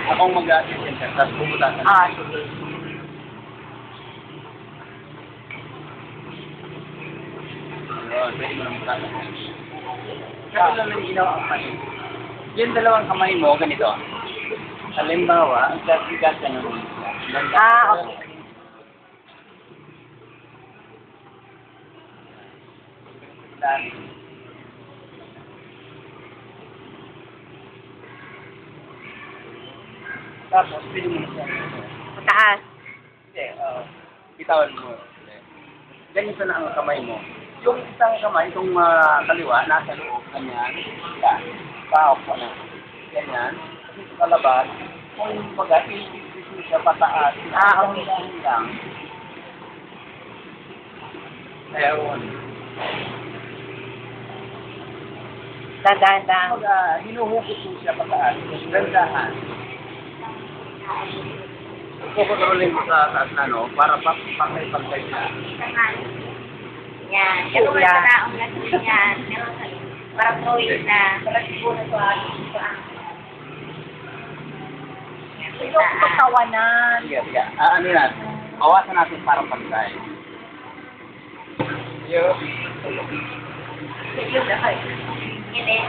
Akong mag-assistant ka, tapos pupunta ka. Sige. Yun, pwede mo naman kaya. Kaya lang lang ginawa ang mali. Yung dalawang kamay mo, ganito. Halimbawa, ang classificat ka naman. Okay. Tapos, pwede mo na siya. Mataas. Hindi, bitawan mo. Ganyan na ang kamay mo. Yung isang kamay, itong kaliwa, nasa loob, ganyan. Yan. Paok mo na. Ganyan. Dito sa labas, kung mag-iisip siya pataas, Okay. lang. Ayun. Dadaan. Hinuhugot mo siya pataas. Gandahan. Kukontrolin mo sa taas na, no? Para pagkay-pagkay siya. Yan. Pero wala na ang lahat yan. Parang throwing na. Parang siguro ito Ito ang pagtawanan. Sige, sige. Ano yan? Awasan natin para pagkay. Yo. Yun eh.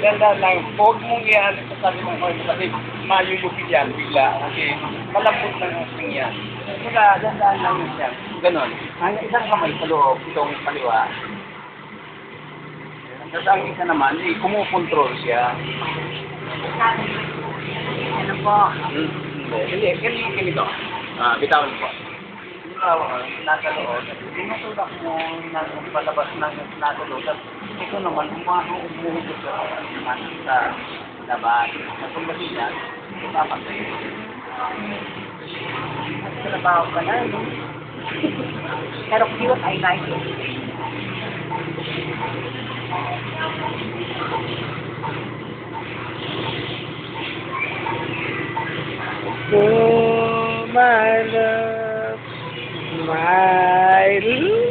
Ganda lang. Huwag mong yan sa sabi mong kasi mayuyupin yan bigla. Kasi malambot lang ang swing yan. Kaya ganda lang yun siya. Ganon. Ang isang kamay sa loob, itong kaliwa. Tapos ang isa naman, kumukontrol siya. Ano po? Hindi. Ganito. Bitawan po. Nasa loob. Tinutulak mo nasa palabas ng nasa loob. Ito naman, umuhugot sa labas. Napagdating yan, papatay. Sa trabaho ka na, no? Pero cute, I like it. Oh, my love, my love.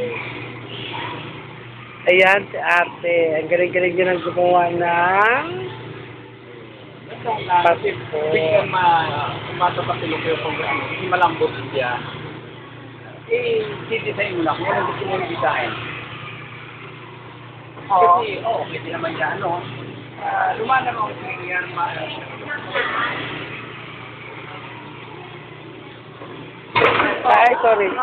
Ayan, si Ate. Ang galing-galing niya nang gumawa ng pati po. Bigyan matapasilok yung program. Hindi malambot siya. I-design mo na kung anong gusto mo yung design. Kasi, okay din naman yan, no? Lumanan ako yan. Ay, sorry.